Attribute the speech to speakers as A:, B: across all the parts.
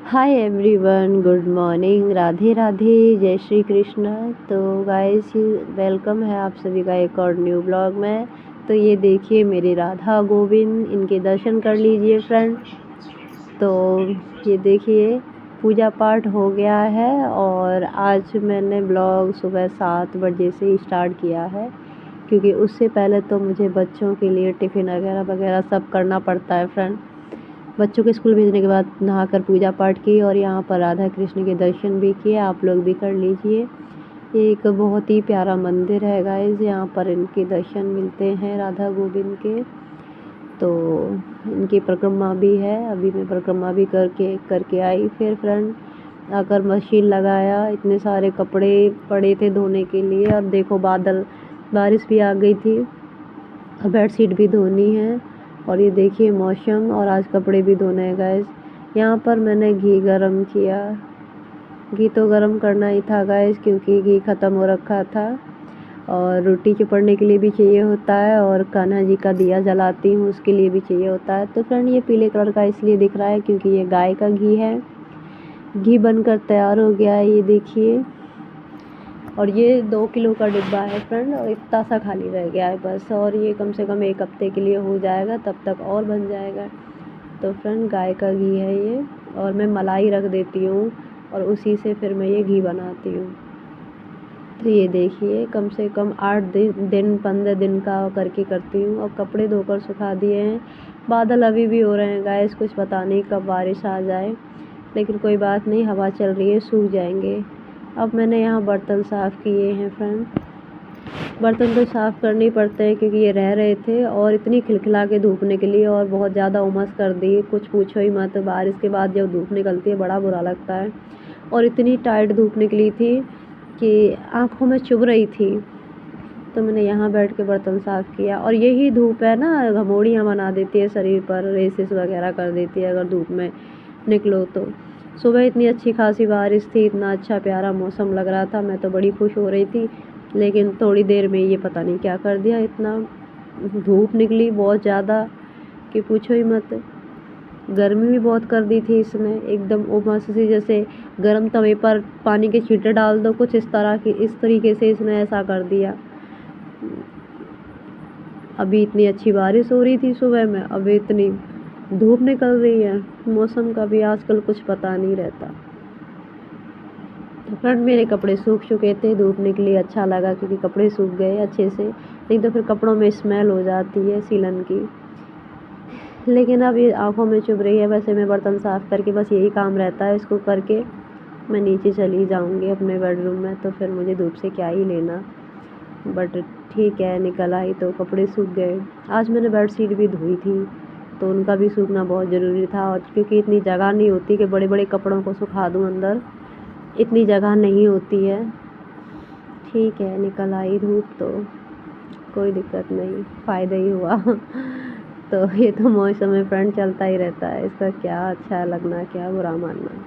A: Hi everyone, good morning, Radhe Radhe, जय श्री कृष्ण। तो guys, welcome है आप सभी का एक और न्यू ब्लॉग में। तो ये देखिए मेरे राधा गोविंद, इनके दर्शन कर लीजिए फ्रेंड। तो ये देखिए पूजा पाठ हो गया है और आज मैंने ब्लॉग सुबह 7 बजे से स्टार्ट किया है, क्योंकि उससे पहले तो मुझे बच्चों के लिए टिफ़िन वगैरह वगैरह सब करना पड़ता है फ्रेंड। बच्चों के स्कूल भेजने के बाद नहाकर पूजा पाठ की और यहाँ पर राधा कृष्ण के दर्शन भी किए। आप लोग भी कर लीजिए। ये एक बहुत ही प्यारा मंदिर है गाइस, यहाँ पर इनके दर्शन मिलते हैं राधा गोविंद के। तो इनकी परिक्रमा भी है, अभी मैं परिक्रमा भी करके आई। फिर फ्रेंड आकर मशीन लगाया, इतने सारे कपड़े पड़े थे धोने के लिए और देखो बारिश भी आ गई थी और बेडशीट भी धोनी है। और ये देखिए मौसम, और आज कपड़े भी धोने हैं गाइस। यहाँ पर मैंने घी गरम किया। घी तो गरम करना ही था गाइस, क्योंकि घी ख़त्म हो रखा था और रोटी चुपड़ने के लिए भी चाहिए होता है और कान्हा जी का दिया जलाती हूँ उसके लिए भी चाहिए होता है। तो फ्रेंड ये पीले कलर का इसलिए दिख रहा है क्योंकि ये गाय का घी है। घी बनकर तैयार हो गया है, ये देखिए। और ये 2 किलो का डिब्बा है फ्रेंड, और इतना सा खाली रह गया है बस, और ये कम से कम 1 हफ्ते के लिए हो जाएगा, तब तक और बन जाएगा। तो फ्रेंड गाय का घी है ये, और मैं मलाई रख देती हूँ और उसी से फिर मैं ये घी बनाती हूँ। तो ये देखिए कम से कम 8 दिन 15 दिन का करके करती हूँ। और कपड़े धोकर सुखा दिए हैं। बादल अभी भी हो रहे हैं गाइस, कुछ पता नहीं कब बारिश आ जाए, लेकिन कोई बात नहीं, हवा चल रही है, सूख जाएंगे। अब मैंने यहाँ बर्तन साफ़ किए हैं फ्रेंड। बर्तन तो साफ़ करने ही पड़ते हैं क्योंकि ये रह रहे थे और इतनी खिलखिला के धूप निकली और बहुत ज़्यादा उमस कर दी, कुछ पूछो ही मत। बारिश के बाद जब धूप निकलती है बड़ा बुरा लगता है, और इतनी टाइट धूप निकली थी कि आँखों में चुभ रही थी। तो मैंने यहाँ बैठ के बर्तन साफ़ किया। और यही धूप है ना, घमौड़ियाँ बना देती है शरीर पर, रेसेस वगैरह कर देती है अगर धूप में निकलो तो। सुबह इतनी अच्छी खासी बारिश थी, इतना अच्छा प्यारा मौसम लग रहा था, मैं तो बड़ी खुश हो रही थी। लेकिन थोड़ी देर में ये पता नहीं क्या कर दिया, इतना धूप निकली बहुत ज़्यादा कि पूछो ही मत। गर्मी भी बहुत कर दी थी इसने, एकदम उमस सी, जैसे गर्म तवे पर पानी के छींटे डाल दो, कुछ इस तरीके से इसने ऐसा कर दिया। अभी इतनी अच्छी बारिश हो रही थी सुबह में, अभी इतनी धूप निकल रही है। मौसम का भी आजकल कुछ पता नहीं रहता। तो फ्रेंड मेरे कपड़े सूख चुके थे, धूप निकली, अच्छा लगा क्योंकि कपड़े सूख गए अच्छे से, नहीं तो फिर कपड़ों में स्मेल हो जाती है सीलन की। लेकिन अब ये आँखों में चुभ रही है। वैसे मैं बर्तन साफ़ करके बस यही काम रहता है, इसको करके मैं नीचे चली जाऊंगी अपने बेडरूम में, तो फिर मुझे धूप से क्या ही लेना। बट ठीक है, निकल आई तो कपड़े सूख गए। आज मैंने बेडशीट भी धोई थी, तो उनका भी सूखना बहुत ज़रूरी था। और क्योंकि इतनी जगह नहीं होती कि बड़े बड़े कपड़ों को सुखा दूँ अंदर, इतनी जगह नहीं होती है। ठीक है, निकल आई धूप तो कोई दिक्कत नहीं, फ़ायदा ही हुआ। तो ये तो मौसम में फ्रेंड चलता ही रहता है, इसका क्या अच्छा लगना क्या बुरा मानना।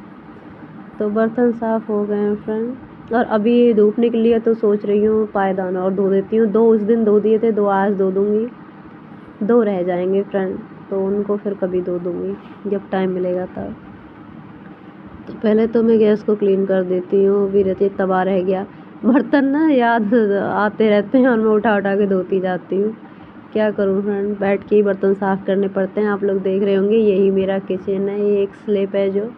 A: तो बर्तन साफ़ हो गए हैं फ्रेंड, और अभी धूप निकली है तो सोच रही हूँ पायदान और धो देती हूँ। 2 उस दिन धो दिए थे, 2 आज धो दूँगी, 2 रह जाएंगे फ्रेंड, तो उनको फिर कभी धो दूँगी जब टाइम मिलेगा तब। तो पहले तो मैं गैस को क्लीन कर देती हूँ, अभी रहती तवा रह गया। बर्तन ना याद आते रहते हैं और मैं उठा उठा के धोती जाती हूँ। क्या करूँ फ्रेंड, बैठ के ही बर्तन साफ़ करने पड़ते हैं। आप लोग देख रहे होंगे यही मेरा किचन है, ये एक स्लैब है जो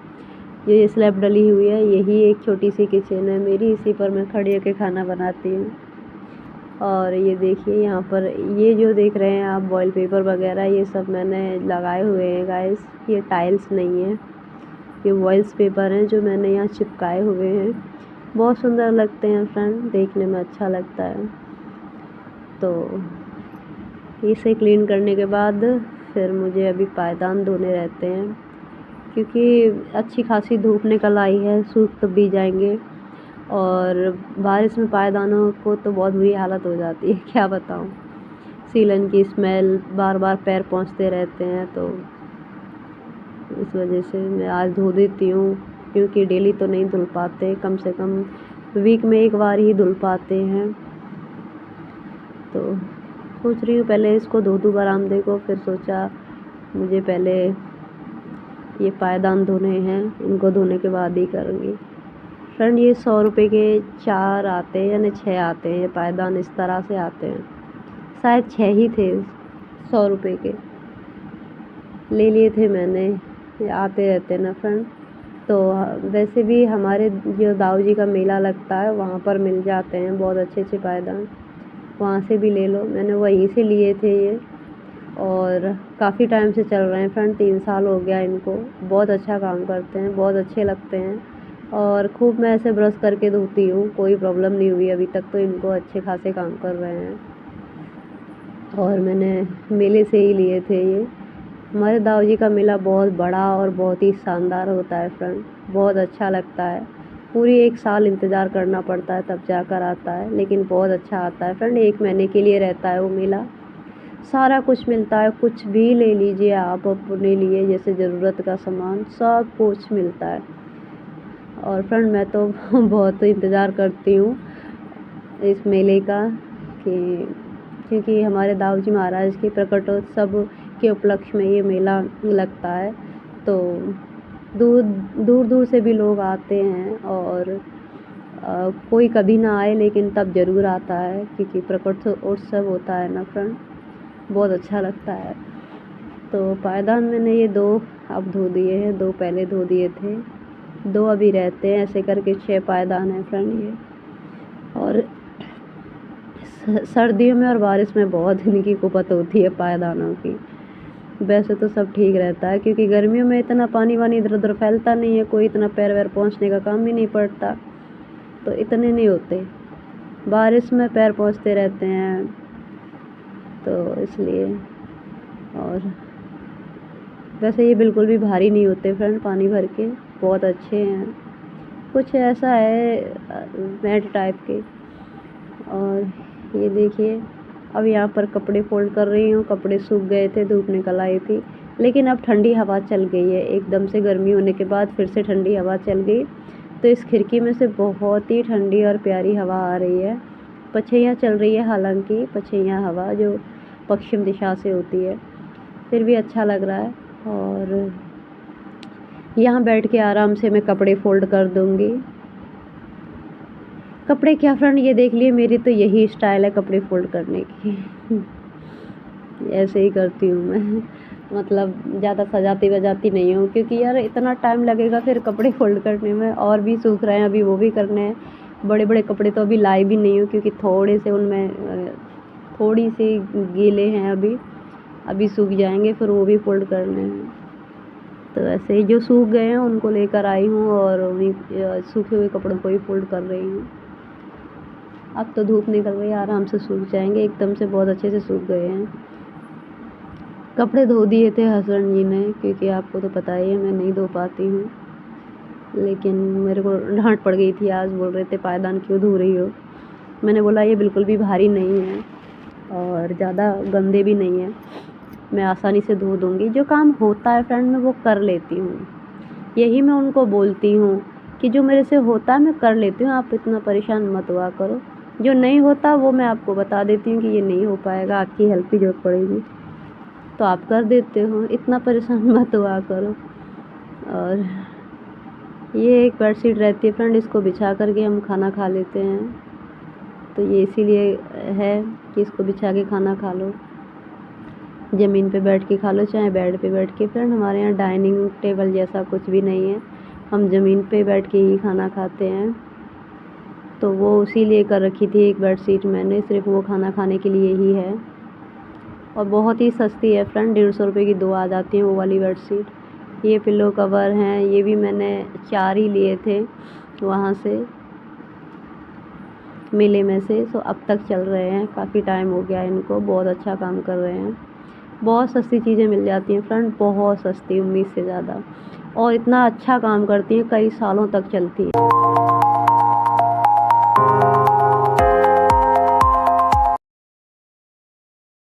A: ये स्लैब डली हुई है, यही एक छोटी सी किचन है मेरी, इसी पर मैं खड़ी होकर खाना बनाती हूँ। और ये देखिए यहाँ पर ये जो देख रहे हैं आप बॉयल पेपर वगैरह, ये सब मैंने लगाए हुए हैं गाइस। ये टाइल्स नहीं है, ये वॉइस पेपर हैं जो मैंने यहाँ चिपकाए हुए हैं। बहुत सुंदर लगते हैं फ्रेंड, देखने में अच्छा लगता है। तो इसे क्लीन करने के बाद फिर मुझे अभी पायदान धोने रहते हैं, क्योंकि अच्छी खासी धूप निकल आई है, सूख तो भी जाएंगे। और बारिश में पायदानों को तो बहुत बुरी हालत हो जाती है, क्या बताऊँ। सीलन की स्मेल, बार बार पैर पहुँचते रहते हैं, तो इस वजह से मैं आज धो देती हूँ, क्योंकि डेली तो नहीं धुल पाते, कम से कम वीक में 1 बार ही धुल पाते हैं। तो सोच रही हूँ पहले इसको धो दूँ बरामदे को, फिर सोचा मुझे पहले ये पायदान धोने हैं, इनको धोने के बाद ही करूँगी। फ्रेंड ये 100 रुपये के 4 आते हैं यानी 6 आते हैं, ये पायदान इस तरह से आते हैं, शायद 6 ही थे 100 रुपये के, ले लिए थे मैंने, ये आते रहते हैं ना फ्रेंड। तो वैसे भी हमारे जो दाऊ जी का मेला लगता है वहाँ पर मिल जाते हैं बहुत अच्छे पायदान, वहाँ से भी ले लो। मैंने वहीं से लिए थे ये, और काफ़ी टाइम से चल रहे हैं फ्रेंड, 3 साल हो गया इनको। बहुत अच्छा काम करते हैं, बहुत अच्छे लगते हैं, और खूब मैं ऐसे ब्रश करके धोती हूँ, कोई प्रॉब्लम नहीं हुई अभी तक, तो इनको अच्छे खासे काम कर रहे हैं। और मैंने मेले से ही लिए थे ये। हमारे दाऊ जी का मेला बहुत बड़ा और बहुत ही शानदार होता है फ्रेंड, बहुत अच्छा लगता है। पूरी 1 साल इंतज़ार करना पड़ता है तब जाकर आता है, लेकिन बहुत अच्छा आता है फ्रेंड। 1 महीने के लिए रहता है वो मेला, सारा कुछ मिलता है, कुछ भी ले लीजिए आप अपने लिए, जैसे ज़रूरत का सामान सब कुछ मिलता है। और फ्रेंड मैं तो बहुत इंतज़ार करती हूँ इस मेले का, क्योंकि हमारे दाऊ जी महाराज के प्रकटोत्सव के उपलक्ष्य में ये मेला लगता है, तो दूर दूर से भी लोग आते हैं। और कोई कभी ना आए लेकिन तब ज़रूर आता है, क्योंकि प्रकटोत्सव होता है ना फ्रेंड, बहुत अच्छा लगता है। तो पायदान मैंने ये 2 अब धो दिए हैं, 2 पहले धो दिए थे, 2 अभी रहते हैं, ऐसे करके 6 पायदान हैं फ्रेंड ये। और सर्दियों में और बारिश में बहुत इनकी कुपत होती है पायदानों की। वैसे तो सब ठीक रहता है, क्योंकि गर्मियों में इतना पानी वानी इधर उधर फैलता नहीं है, कोई इतना पैर वैर पहुँचने का काम भी नहीं पड़ता, तो इतने नहीं होते। बारिश में पैर पहुँचते रहते हैं, तो इसलिए। और वैसे ये बिल्कुल भी भारी नहीं होते फ्रेंड, पानी भर के बहुत अच्छे हैं। कुछ ऐसा है मैट टाइप के। और ये देखिए, अब यहाँ पर कपड़े फोल्ड कर रही हूँ, कपड़े सूख गए थे, धूप निकल आई थी, लेकिन अब ठंडी हवा चल गई है, एकदम से गर्मी होने के बाद फिर से ठंडी हवा चल गई, तो इस खिड़की में से बहुत ही ठंडी और प्यारी हवा आ रही है। पछैया चल रही है, हालांकि पछैया हवा जो पश्चिम दिशा से होती है, फिर भी अच्छा लग रहा है। और यहाँ बैठ के आराम से मैं कपड़े फोल्ड कर दूँगी। कपड़े क्या फ्रेंड, ये देख लिए, मेरी तो यही स्टाइल है कपड़े फोल्ड करने की ऐसे ही करती हूँ मैं, मतलब ज़्यादा सजाती वजाती नहीं हूँ, क्योंकि यार इतना टाइम लगेगा फिर कपड़े फोल्ड करने में, और भी सूख रहे हैं अभी, वो भी करने हैं। बड़े बड़े कपड़े तो अभी लाई भी नहीं हूँ, क्योंकि थोड़े से उनमें थोड़ी सी गीले हैं, अभी सूख जाएंगे, फिर वो भी फोल्ड करने हैं। तो ऐसे ही जो सूख गए हैं उनको लेकर आई हूँ, और उन्हीं सूखे हुए कपड़ों को ही फोल्ड कर रही हूँ। अब तो धूप निकल गई, आराम से सूख जाएंगे, एकदम से बहुत अच्छे से सूख गए हैं। कपड़े धो दिए थे हस्बैंड जी ने, क्योंकि आपको तो पता ही है मैं नहीं धो पाती हूँ, लेकिन मेरे को डांट पड़ गई थी आज, बोल रहे थे पायदान क्यों धो रही हो। मैंने बोला ये बिल्कुल भी भारी नहीं है और ज़्यादा गंदे भी नहीं है, मैं आसानी से धो दूँगी। जो काम होता है फ्रेंड मैं वो कर लेती हूँ, यही मैं उनको बोलती हूँ कि जो मेरे से होता है मैं कर लेती हूँ, आप इतना परेशान मत हुआ करो। जो नहीं होता वो मैं आपको बता देती हूँ कि ये नहीं हो पाएगा, आपकी हेल्प की ज़रूरत पड़ेगी, तो आप कर देते हो, इतना परेशान मत हुआ करो। और ये एक बेडशीट रहती है फ्रेंड, इसको बिछा करके हम खाना खा लेते हैं, तो ये इसीलिए है कि इसको बिछा के खाना खा लो, ज़मीन पे बैठ के खा लो चाहे बेड पे बैठ के। फ्रेंड हमारे यहाँ डाइनिंग टेबल जैसा कुछ भी नहीं है, हम ज़मीन पे बैठ के ही खाना खाते हैं, तो वो उसी लिए कर रखी थी एक बेडशीट मैंने, सिर्फ वो खाना खाने के लिए ही है। और बहुत ही सस्ती है फ्रेंड, 150 रुपये की 2 आ जाती हैं वो वाली बेडशीट। ये पिल्लो कवर हैं, ये भी मैंने 4 ही लिए थे वहाँ से, मेले में से, तो अब तक चल रहे हैं, काफ़ी टाइम हो गया इनको, बहुत अच्छा काम कर रहे हैं। बहुत सस्ती चीज़ें मिल जाती हैं फ्रेंड, बहुत सस्ती, उम्मीद से ज़्यादा, और इतना अच्छा काम करती हैं, कई सालों तक चलती है।